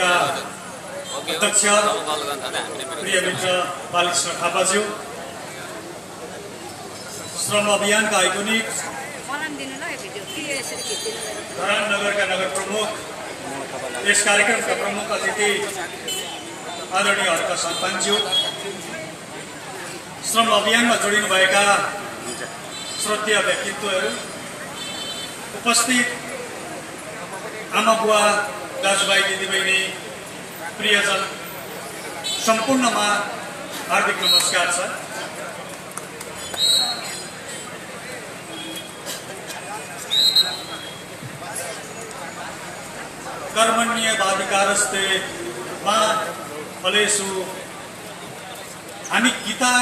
संघका अध्यक्ष प्रिय मित्र बालकृष्ण थापाज्यू, श्रम अभियानका आइकोनिक धरान नगरका नगर प्रमुख, यस कार्यक्रमका प्रमुख अतिथि आदरणीय हर्क सन्तानज्यू, श्रम अभियानमा जोडिनुभएका श्रद्धेय व्यक्तित्वहरू, उपस्थित आमा बुवा दाजुभाइ दिदीबहिनी प्रियजन सम्पूर्णमा हार्दिक नमस्कार छ। कर्मण्येवाधिकारस्ते मा फलेषु, हामी गीता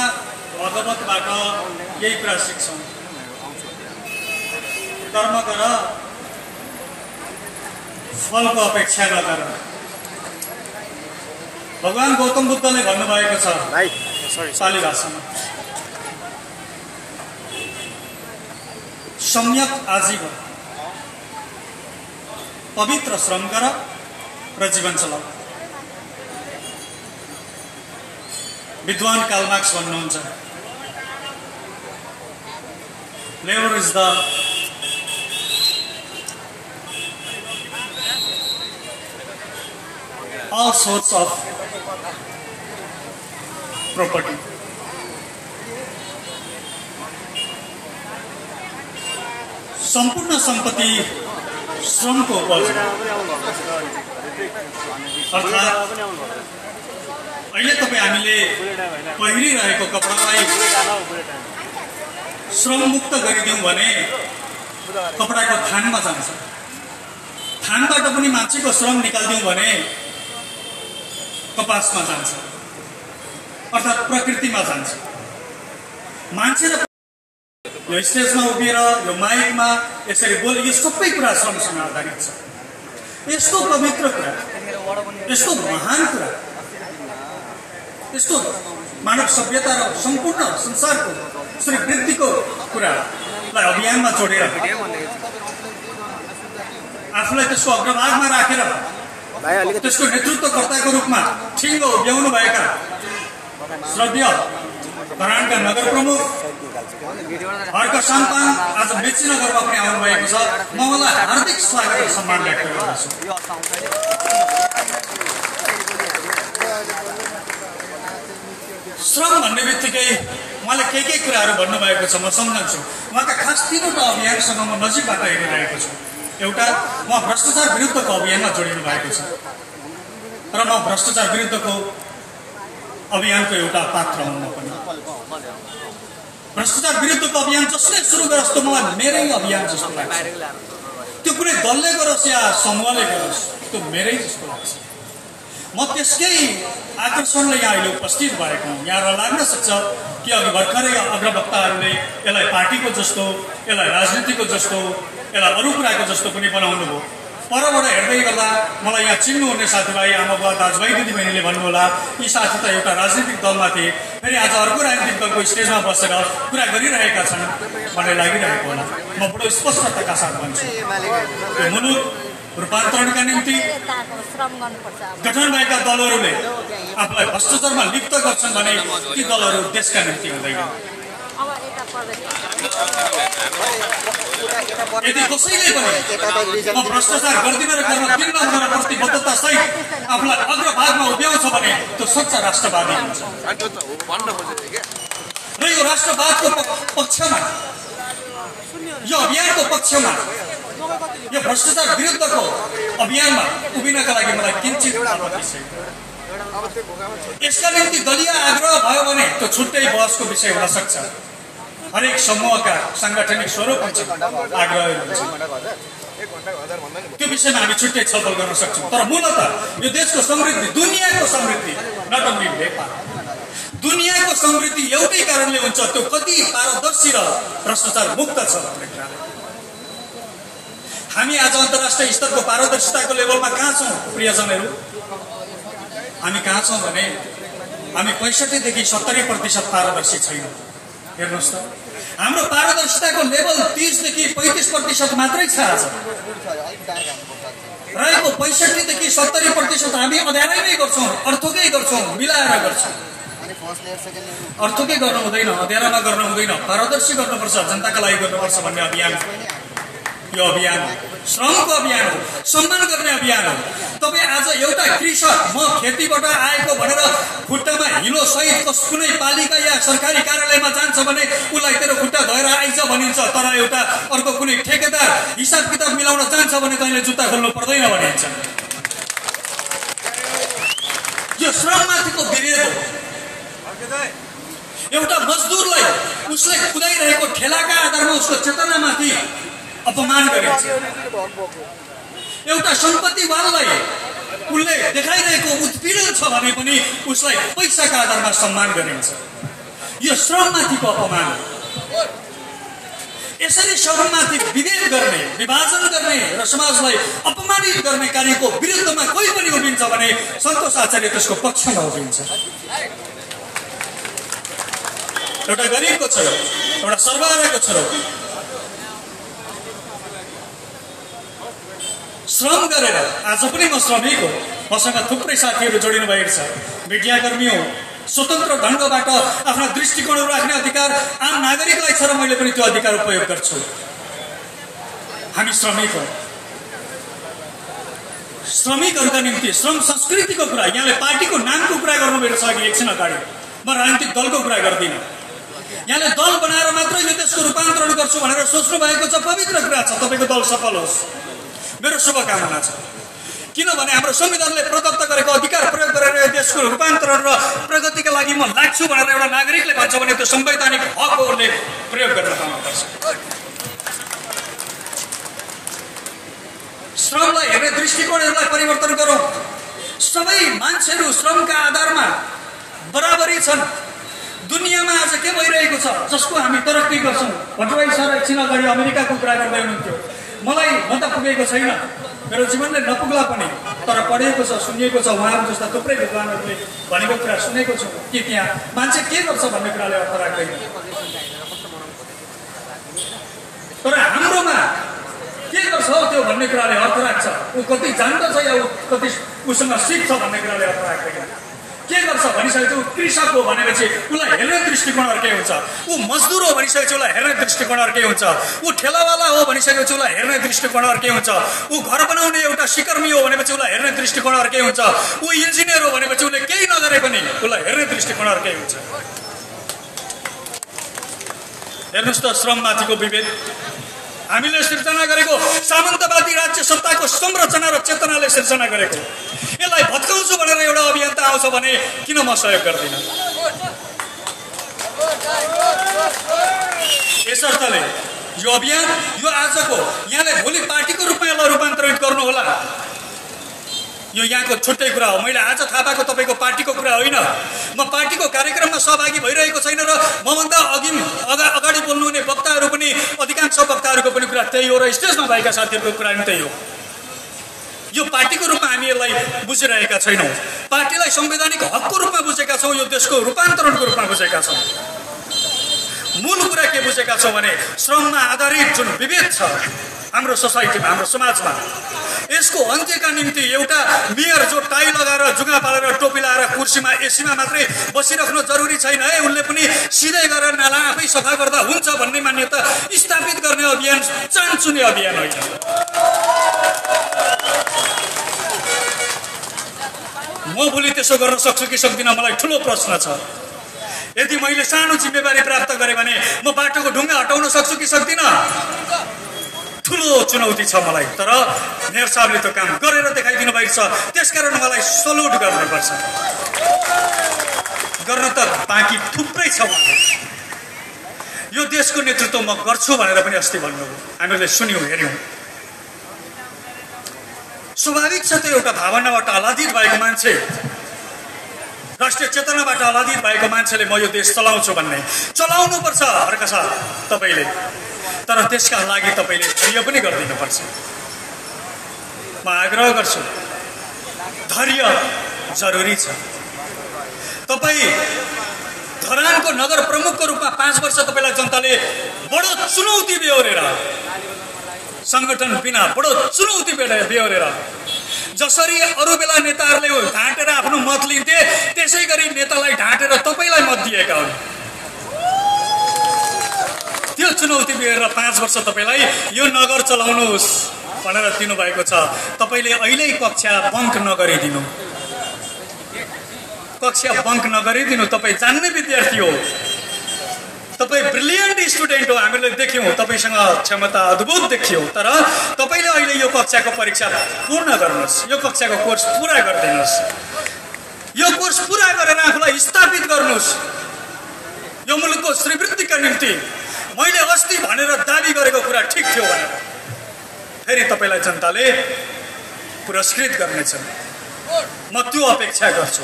भगवतबाट यही कुरा सिक्छौँ, कर्म गर, फलको अपेक्षा नगर। भगवान गौतम बुद्धले भन्नुभएको छ पाली भाषामा, सम्यक आजीवन, पवित्र श्रम गर र जीवन चलाऊ। विद्वान कार्ल मार्क्स भन्नुहुन्छ, labour is the all sorts of property. सम्पूर्ण सम्पत्ति श्रमको उपज। अर्थात् अहिले तपाईँ हामीले पहिरिरहेको कपडालाई श्रम मुक्त गरिदिउँ भने कपडाको थानमा जान्छ, थानबाट पनि मान्छेको श्रम निकालिदिउँ भने कपासमा जान्छ, अर्थात् प्रकृतिमा जान्छ। मान्छे र यो स्टेजमा उभिएर यो माइकमा यसरी बोले, यो सबै कुरा श्रमसँग आधारित छ। यस्तो पवित्र कुरा, यस्तो महान कुरा, यस्तो मानव सभ्यता र सम्पूर्ण संसारको श्री वृद्धिको कुरालाई अभियानमा जोडेर आफूलाई त्यसको अग्रभागमा राखेर त्यसको नेतृत्वकर्ताको रूपमा ठिङ्गो उभ्याउनु भएका श्रद्धेय धरानका नगर प्रमुख हर्क सन्तान आज मेचीनगरमा पनि आउनुभएको छ। म उहाँलाई हार्दिक स्वागत र सम्मान व्यक्त गर्दछु। श्रम भन्ने बित्तिकै उहाँले के कुराहरू भन्नुभएको छ म सम्झन्छु। उहाँका खास तीनवटा अभियानसँग म नजिकबाट हेरिरहेको छु। एउटा, उहाँ भ्रष्टाचार विरुद्धको अभियानमा जोडिनु भएको छ र म भ्रष्टाचार विरुद्धको अभियानको एउटा पात्र हुन पनि। भ्रष्टाचार विरुद्धको अभियान जसले सुरु गरोस् त्यो मलाई मेरै अभियान जस्तो लाग्छ। त्यो कुनै दलले गरोस् या समूहले गरोस्, त्यो मेरै जस्तो लाग्छ। म त्यसकै आकर्षणले यहाँ अहिले उपस्थित भएको हुँ। यहाँ लाग्न सक्छ कि अघि भर्खरै अग्रवक्ताहरूले यसलाई पार्टीको जस्तो, यसलाई राजनीतिको जस्तो, यसलाई अरू कुराको जस्तो पनि बनाउनु भयो। परबाट हेर्दै गर्दा मलाई यहाँ चिन्नुहुने साथीभाइ, आमा बुवा दाजुभाइ दिदीबहिनीले भन्नुहोला, यी साथी त एउटा राजनीतिक दलमा थिए, फेरि आज अर्को राजनीतिक दलको स्टेजमा बसेर कुरा गरिरहेका छन् भन्ने लागिरहेको होला। म बडो स्पष्टताका साथ भन्छु, मुलुक रूपान्तरणका निम्ति गठन भएका दलहरूले आफूलाई भ्रष्टाचारमा लिप्त गर्छन् भने ती दलहरू देशका निम्ति हुँदैन। यदि कसैले पनि म भ्रष्टाचार गर्दिन र गर्न दिन्न भनेर प्रतिबद्धता सहित आफूलाई अग्रभागमा उभ्याउँछ भने त्यो सच्चा राष्ट्रवादी हुन्छ। र यो राष्ट्रवादको पक्षमा, यो अभियानको पक्षमा, यो भ्रष्टाचार विरुद्धको अभियानमा उभिनका लागि मलाई किञ्चित आपत्ति छैन। यसका निम्ति दलीय आग्रह भयो भने त्यो छुट्टै बहसको विषय हुन सक्छ। हरेक समूहका साङ्गठनिक स्वरूप हुन्छ, आग्रहहरू हुन्छ, त्यो विषयमा हामी छुट्टै छलफल गर्न सक्छौँ। तर मूलतः यो देशको समृद्धि, दुनियाँको समृद्धि, नट ओन्ली नेपाल, दुनियाँको समृद्धि एउटै कारणले हुन्छ, त्यो कति पारदर्शी र भ्रष्टाचार मुक्त छ भन्ने कुराले। हामी आज अन्तर्राष्ट्रिय स्तरको पारदर्शिताको लेभलमा कहाँ छौँ प्रियजनहरू? हामी कहाँ छौँ भने हामी 65 देखि 70% पारदर्शी छैनौँ। हेर्नुहोस् त, हाम्रो पारदर्शिताको लेभल 30 देखि 35% मात्रै छ। आज रहेको 65 देखि 70% हामी अँध्यारैमै गर्छौँ, अर्थकै गर्छौँ, मिलाएर गर्छौँ। अर्थकै गर्नु हुँदैन, अँध्यारामा गर्नु हुँदैन, पारदर्शी गर्नुपर्छ, जनताका लागि गर्नुपर्छ भन्ने अभियान यो अभियान श्रमको अभियान हो, सम्मान गर्ने अभियान हो। तपाईँ आज एउटा कृषक म खेतीबाट आएको भनेर खुट्टामा हिलो सहित कुनै पालिका या सरकारी कार्यालयमा जान्छ भने उसलाई तेरो खुट्टा धोएर आइज भनिन्छ, तर एउटा अर्को कुनै ठेकेदार हिसाब किताब मिलाउन जान्छ भने तैँले जुत्ता खोल्नु पर्दैन भनिन्छ। यो श्रममाथिको विरोध हो। एउटा मजदुरलाई उसले कुदाइरहेको ठेलाका आधारमा उसको चेतनामाथि अपमान गरिन्छ। एउटा सम्पत्तिवानलाई उसले देखाइरहेको उत्पीडन छ भने पनि उसलाई पैसाका आधारमा सम्मान गरिन्छ। यो श्रममाथिको अपमान हो। यसरी श्रममाथि विभेद गर्ने, विभाजन गर्ने र समाजलाई अपमानित गर्ने कार्यको विरुद्धमा कोही पनि उभिन्छ भने सन्तोष आचार्य त्यसको पक्षमा उभिन्छ। एउटा गरिबको छोरो, एउटा सर्वहाराको छोरो श्रम गरेर, आज पनि म श्रमिक हो, मसँग थुप्रै साथीहरू जोडिनु भएको छ, मिडियाकर्मी हो, स्वतन्त्र ढङ्गबाट आफ्ना दृष्टिकोणहरू राख्ने अधिकार आम नागरिकलाई छ र मैले पनि त्यो अधिकार उपयोग गर्छु। हामी श्रमिक हौँ। श्रमिकहरूका निम्ति श्रम संस्कृतिको कुरा, यहाँले पार्टीको नामको कुरा गर्नुभएको छ कि एकछिन अगाडि, म राजनीतिक दलको कुरा गर्दिनँ। यहाँले दल बनाएर मात्रै यो देशको रूपान्तरण गर्छु भनेर सोच्नु भएको छ, पवित्र कुरा छ, तपाईँको दल सफल होस्, मेरो शुभकामना छ। किनभने हाम्रो संविधानले प्रदत्त गरेको अधिकार प्रयोग गरेर यो देशको रूपान्तरण र प्रगतिका लागि म लाग्छु भनेर एउटा नागरिकले भन्छ भने त्यो संवैधानिक हक हो, उसले प्रयोग गर्न पाउनुपर्छ। श्रमलाई हेर्ने दृष्टिकोणहरूलाई परिवर्तन गरौँ। सबै मान्छेहरू श्रमका आधारमा बराबरी छन्। दुनियाँमा आज के भइरहेको छ जसको हामी तरक्की गर्छौँ। भट्टराई सर एकछिन अगाडि अमेरिकाको कुरा गर्दै हुनुहुन्थ्यो। मलाई म त पुगेको छैन, मेरो जीवनले नपुग्ला पनि, तर पढेको छ, सुनिएको छ, उहाँहरू जस्ता थुप्रै विद्वानहरूले भनेको कुरा सुनेको छु कि त्यहाँ मान्छे के गर्छ भन्ने कुराले अर्थ राख्दैन। तर हाम्रोमा के गर्छ हो त्यो भन्ने कुराले अर्थ राख्छ। ऊ कति जान्दछ या ऊ कति उसँग सिक्छ भन्ने कुराले अर्थ राख्दैन। के गर्छ भनिसकेपछि ऊ कृषक हो भनेपछि उसलाई हेर्ने दृष्टिकोण अर्कै हुन्छ। ऊ मजदुर हो भनिसकेपछि उसलाई हेर्ने दृष्टिकोण अर्कै हुन्छ। ऊ ठेलावाला हो भनिसकेपछि उसलाई हेर्ने दृष्टिकोण अर्कै हुन्छ। ऊ घर बनाउने एउटा सिकर्मी हो भनेपछि उसलाई हेर्ने दृष्टिकोण अर्कै हुन्छ। ऊ इन्जिनियर हो भनेपछि उसले केही नगरे पनि उसलाई हेर्ने दृष्टिकोण अर्कै हुन्छ। हेर्नुहोस् त श्रममाथिको विभेद हामीले सिर्जना गरेको सामन्तवादी राज्य सत्ताको संरचना र चेतनाले सिर्जना गरेको, यसलाई भत्काउँछु भनेर एउटा अभियन्ता आउँछ भने किन म सहयोग गर्दिन? यसर्थले यो अभियान, यो आजको यहाँले भोलि पार्टीको रूपमा यसलाई रूपान्तरित गर्नु होला। यो यहाँको छुट्टै कुरा हो। मैले आज थाहा पाएको तपाईँको पार्टीको कुरा होइन। म पार्टीको कार्यक्रममा सहभागी भइरहेको छैन र मभन्दा अगाडि बोल्नुहुने वक्ताहरू पनि, अधिकांश वक्ताहरूको पनि कुरा त्यही हो र स्टेजमा भएका साथीहरूको कुरा पनि त्यही हो। यो पार्टीको रूपमा हामी यसलाई बुझिरहेका छैनौँ। पार्टीलाई संवैधानिक हकको रूपमा बुझेका छौँ, यो देशको रूपान्तरणको रूपमा बुझेका छौँ। मूल कुरा के बुझेका छौँ भने श्रममा आधारित जुन विभेद छ हाम्रो सोसाइटीमा, हाम्रो समाजमा, यसको अन्त्यका निम्ति एउटा मेयर जो टाई लगाएर, जुगा पालेर, टोपी लगाएर कुर्सीमा एसीमा मात्रै बसिराख्नु जरुरी छैन है। उनले पनि सिधै गरेर नाला आफै सफा गर्दा हुन्छ भन्ने मान्यता स्थापित गर्ने अभियान चान्चुने अभियान होइन। म भोलि त्यसो गर्न सक्छु कि सक्दिनँ, मलाई ठुलो प्रश्न छ। यदि मैले सानो जिम्मेवारी प्राप्त गरेँ भने म बाटोको ढुङ्गा हटाउन सक्छु कि सक्दिनँ? ठुलो चुनौती छ मलाई। तर मेयर साहबले त्यो काम गरेर देखाइदिनु भएको छ, त्यसकारण मलाई सल्युट गर्नुपर्छ। गर्न त बाँकी थुप्रै छ। यो देशको नेतृत्व म गर्छु भनेर पनि अस्ति भन्नुभयो, हामीले सुन्यौँ, हेऱ्यौँ। स्वाभाविक छ त्यो एउटा भावनाबाट आह्लादित भएको मान्छे, राष्ट्रिय चेतनाबाट आह्लादित भएको मान्छेले म यो देश चलाउँछु भन्ने, चलाउनुपर्छ हर्का साथ तपाईँले। तर त्यसका लागि तपाईँले धैर्य पनि गरिदिनुपर्छ। म आग्रह गर्छु, धैर्य जरुरी छ। तपाईँ धरानको नगर प्रमुखको रूपमा 5 वर्ष तपाईँलाई जनताले बडो चुनौती बेहोरेर, संगठन बिना बडो चुनौती बेहोरेर जसरी अरू बेला नेताहरूले ढाँटेर आफ्नो मत लिन्थे त्यसै गरी नेतालाई ढाँटेर तपाईलाई मत दिएका हुन्। त्यो चुनौती लिएर 5 वर्ष तपाईलाई यो नगर चलाउनुहोस् भनेर दिनुभएको छ। तपाईले अहिले कक्षा बङ्क नगरिदिनु, कक्षा बङ्क नगरिदिनु। तपाईँ जान्ने विद्यार्थी हो, तपाईँ ब्रिलियन्ट स्टुडेन्ट हो, हामीले देख्यौँ, तपाईँसँग क्षमता अद्भुत देखियो। तर तपाईँले अहिले यो कक्षाको परीक्षा पूर्ण गर्नुहोस्, यो कक्षाको कोर्स पुरा गरिदिनुहोस्, यो कोर्स पुरा गरेर आफूलाई स्थापित गर्नुहोस् यो मुलुकको श्रीवृद्धिका निम्ति। मैले अस्ति भनेर दाबी गरेको कुरा ठिक थियो भनेर फेरि तपाईँलाई जनताले पुरस्कृत गर्नेछन्। म त्यो अपेक्षा गर्छु,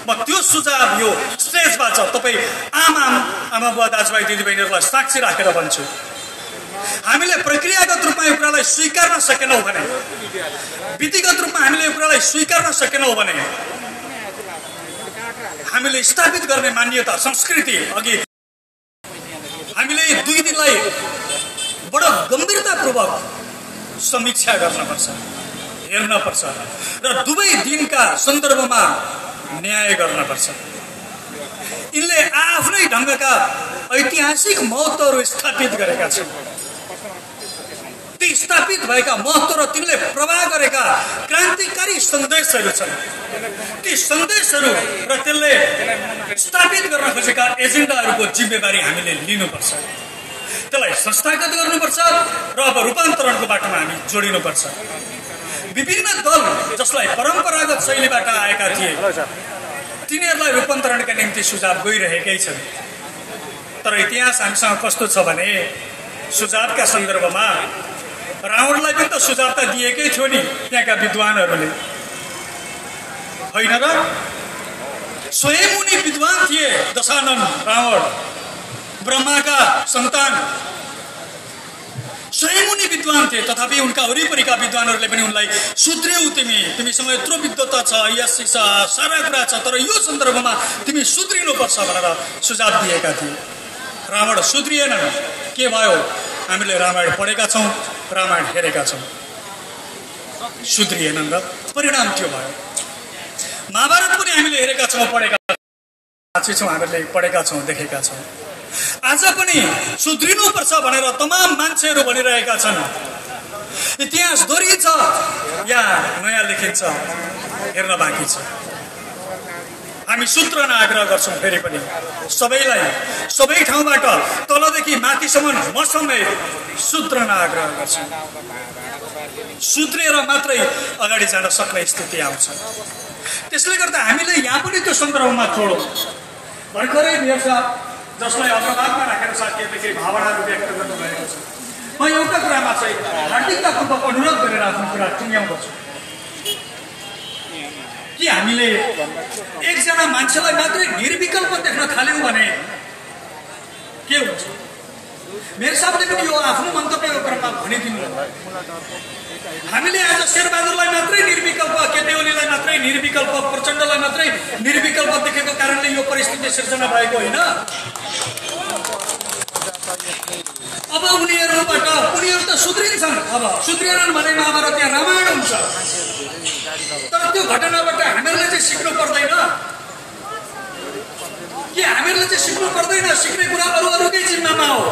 म त्यो सुझाव यो स्टेजमा छ। तपाईँ आमा बुवा दाजुभाइ दिदीबहिनीहरूलाई साक्षी राखेर भन्छु, हामीले प्रक्रियागत रूपमा यो कुरालाई स्वीकार्न सकेनौँ भने, विधिगत रूपमा हामीले यो कुरालाई स्वीकार्न सकेनौँ भने हामीले स्थापित गर्ने मान्यता संस्कृति अघि हामीले 2 दिनलाई बडो गम्भीरतापूर्वक समीक्षा गर्नुपर्छ, हेर्नुपर्छ र दुवै दिनका सन्दर्भमा न्याय गर्नुपर्छ। यिनले आफ्नै ढङ्गका ऐतिहासिक महत्त्वहरू स्थापित गरेका छन्। ती स्थापित भएका महत्त्व र तिनले प्रवाह गरेका क्रान्तिकारी सन्देशहरू छन्। ती सन्देशहरू र त्यसले स्थापित गर्न खोजेका एजेन्डाहरूको जिम्मेवारी हामीले लिनुपर्छ, त्यसलाई संस्थागत गर्नुपर्छ र अब रूपान्तरणको बाटोमा हामी जोडिनुपर्छ। विभिन्न दल जसलाई परम्परागत शैलीबाट आएका थिए तिनीहरूलाई रूपान्तरणका निम्ति सुझाव गइरहेकै छन्। तर इतिहास हामीसँग कस्तो छ भने सुझावका सन्दर्भमा रावणलाई पनि त सुझाव त दिएकै थियो नि त्यहाँका विद्वानहरूले, होइन र? स्वयं उनी विद्वान थिए, दशानन रावण ब्रह्माका सन्तान, स्वयं उनी विद्वान थिए। तथापि उनका वरिपरिका विद्वानहरूले पनि उनलाई सुध्रियौ, तिमीसँग यत्रो विद्वता छ, यस छ, सारा कुरा छ, तर यो सन्दर्भमा तिमी सुध्रिनुपर्छ भनेर सुझाव दिएका थिए। रावण सुध्रिएनन्। के भयो? हामीले रामायण पढेका छौँ, रामायण हेरेका छौँ, सुध्रिएनन् र परिणाम त्यो भयो। महाभारत पनि हामीले हेरेका छौँ, पढेका छौँ, हामीले पढेका छौँ, देखेका छौँ। आज पनि सुध्रिनुपर्छ भनेर तमाम मान्छेहरू भनिरहेका छन्। इतिहास दोहोरिन्छ या नयाँ लेखिन्छ हेर्न बाँकी छ। हामी सुध्रन आग्रह गर्छौँ फेरि पनि सबैलाई, सबै ठाउँबाट तलदेखि माथिसम्म म समेत सुध्रन आग्रह गर्छौँ। सुध्रेर मात्रै अगाडि जान सक्ने स्थिति आउँछ। त्यसले गर्दा हामीले यहाँ पनि त्यो सन्दर्भमा छोडौँ। भर्खरै मेयर साहब जसलाई अग्रभागमा राखेर साथीहरूले भावनाहरू व्यक्त गर्नुभएको छ, म एउटा कुरामा चाहिँ हार्दिकतापूर्वक अनुरोध गरेर आफ्नो कुरा टुङ्ग्याउँदछु कि हामीले एकजना मान्छेलाई मात्रै निर्विकल्प देख्न थाल्यौँ भने के हुन्छ? मेयर साहबले पनि यो आफ्नो मन्तव्यको क्रममा भनिदिनु, हामीले आज शेरबहादुरलाई मात्रै निर्विकल्प, केपी ओलीलाई मात्रै निर्विकल्प, प्रचण्डलाई मात्रै निर्विकल्प देखेको कारणले यो परिस्थिति सिर्जना भएको होइन। अब उनीहरू त सुध्रिन्छन्। अब सुध्रिएनन् भनेमा अब त्यहाँ रामायण हुन्छ। तर त्यो घटनाबाट हामीहरूले चाहिँ सिक्नु पर्दैन कि? हामीहरूले चाहिँ सिक्नु पर्दैन? सिक्ने कुरा अरूकै जिम्मामा हो,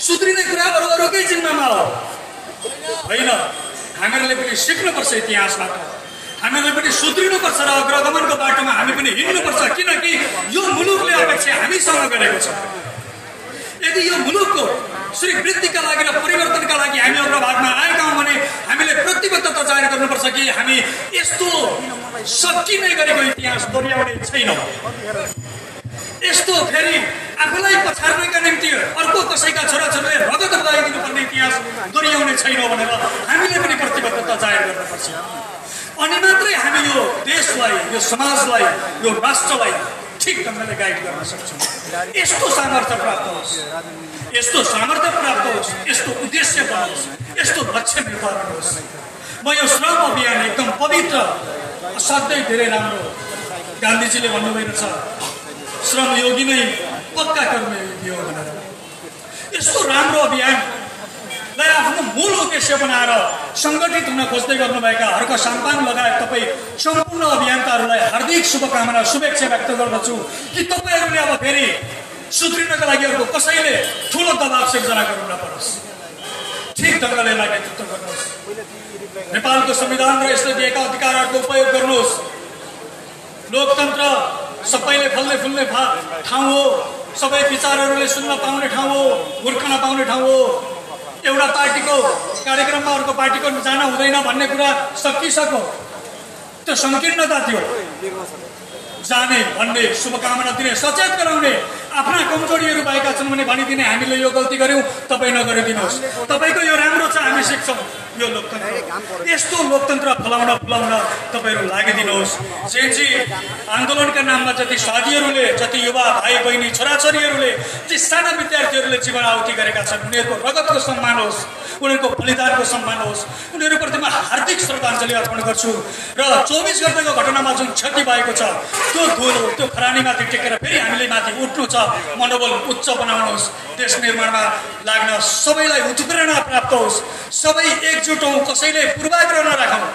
सुध्रिने कुरा अरूकै जिम्मामा हो, होइन? हामीहरूले पनि सिक्नुपर्छ इतिहासबाट, हामीहरूले पनि सुध्रिनुपर्छ र अग्रगमनको बाटोमा हामी पनि हिँड्नुपर्छ। किनकि यो मुलुकले अपेक्षा हामीसँग गरेको छ। यदि यो मुलुकको श्रीवृद्धिका लागि र परिवर्तनका लागि हामी अग्रभागमा आएका हौँ भने हामीले प्रतिबद्धता जाहेर गर्नुपर्छ कि हामी यस्तो सकिने गरेको इतिहास दोहोऱ्याउने छैनौँ। यस्तो फेरि आफूलाई पछार्नका निम्ति अर्को कसैका छोराछोरीले रगत बगाइदिनुपर्ने इतिहास दोहोऱ्याउने छैनौँ भनेर हामीले पनि प्रतिबद्धता जाहेर गर्नुपर्छ। अनि मात्रै हामी यो देशलाई, यो समाजलाई, यो राष्ट्रलाई ठिक ढङ्गले गाइड गर्न सक्छौँ। यस्तो सामर्थ्य प्राप्त होस्, यस्तो सामर्थ्य प्राप्त होस्, यस्तो उद्देश्य बनोस्, यस्तो लक्ष्य निर्धारण होस्। म यो श्रम अभियान एकदम पवित्र, असाध्यै धेरै राम्रो, गान्धीजीले भन्नुभएको छ श्रमयोगी नै पक्का कर्मयोगी हो भनेर। यस्तो राम्रो अभियान लाई आफ्नो मूल उद्देश्य बनाएर सङ्गठित हुन खोज्दै गर्नुभएका हर्क साम्पाङ लगायत तपाईँ सम्पूर्ण अभियन्ताहरूलाई हार्दिक शुभकामना शुभेच्छा व्यक्त गर्दछु कि तपाईँहरूले अब फेरि सुध्रिनको लागि अर्को कसैले ठुलो दबाव सिर्जना गर्नु नपरोस्, ठिक ढङ्गले यसलाई नेतृत्व गर्नुहोस्, नेपालको संविधान र यसले दिएका अधिकारहरूको उपयोग गर्नुहोस्। लोकतन्त्र सबैले फल्ने फुल्ने ठाउँ हो, सबै विचारहरूले सुन्न पाउने ठाउँ हो, हुर्कन पाउने ठाउँ हो। एउटा पार्टीको कार्यक्रममा अर्को पार्टीको जान हुँदैन भन्ने कुरा सकिसक्यो, त्यो सङ्कीर्णता थियो। जाने भन्ने शुभकामना दिने सचेत गराउने आफ्ना कमजोरीहरू भएका छन् भने भनिदिने हामीले यो गल्ती गर्यौँ तपाईँ नगरिदिनुहोस्, तपाईँको यो राम्रो छ हामी सिक्छौँ। यो लोकतन्त्र यस्तो लोकतन्त्र फलाउन तपाईँहरू लागिदिनुहोस्। जेजी आन्दोलनका नाममा जति साथीहरूले, जति युवा भाइ बहिनी छोराछोरीहरूले, ती साना विद्यार्थीहरूले जीवन आहुति गरेका छन् उनीहरूको रगतको सम्मान होस्, उनीहरूको बलिदानको सम्मान होस्। उनीहरूप्रति म हार्दिक श्रद्धाञ्जली अर्पण गर्छु र 24 गतेको घटनामा जुन क्षति भएको छ त्यो धुलो त्यो खरानीमाथि टेकेर फेरि हामीले माथि उठ्नु छ, मनोबल उच्च बनाउनुहोस्, देश निर्माणमा लाग्न सबैलाई उत्प्रेरणा प्राप्त होस्, सबै एकजुट हौँ, कसैले पूर्वाग्रह नराखौँ,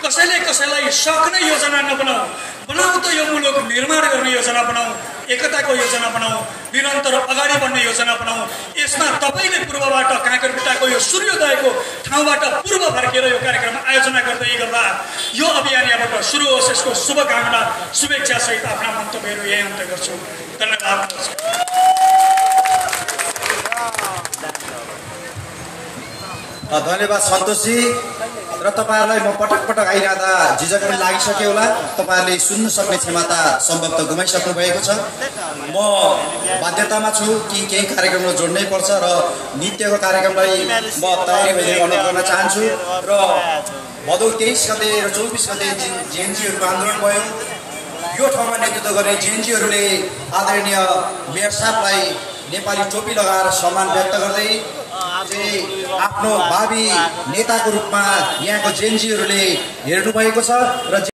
कसैले कसैलाई सक्ने योजना नबनाऊ, बनाऊ त यो मुलुक निर्माण गर्ने योजना बनाऊ, एकताको योजना बनाऊ, निरन्तर अगाडि बढ्ने योजना बनाऊ। यसमा तपाईँले पूर्वबाट काँकरबिटाको यो सूर्योदयको ठाउँबाट पूर्व फर्केर यो कार्यक्रम आयोजना गर्दै गर्दा यो अभियान यहाँबाट सुरु होस्, यसको शुभकामना शुभेच्छा सहित आफ्ना मन्तव्यहरू यही अन्त्य गर्छु। धन्यवाद। धन्यवाद सन्तोषजी। र तपाईँहरूलाई म पटक पटक आइरहँदा झिझक पनि लागिसक्यो होला, तपाईँहरूले सुन्नु सक्ने क्षमता सम्भवतः गुमाइसक्नु भएको छ। म बाध्यतामा छु कि केही कार्यक्रमलाई जोड्नै पर्छ र नृत्यको कार्यक्रमलाई म तयारी भइदिने अनुरोध गर्न चाहन्छु। र भदौ 23 गते र 24 गते जेएनजीहरूको आन्दोलन भयो, यो ठाउँमा नेतृत्व गर्ने जेएनजीहरूले आदरणीय मेयर साहबलाई नेपाली टोपी लगाएर सम्मान व्यक्त गर्दै आफ्नो भावी नेताको रूपमा यहाँको जेएनजीहरूले हेर्नु भएको छ र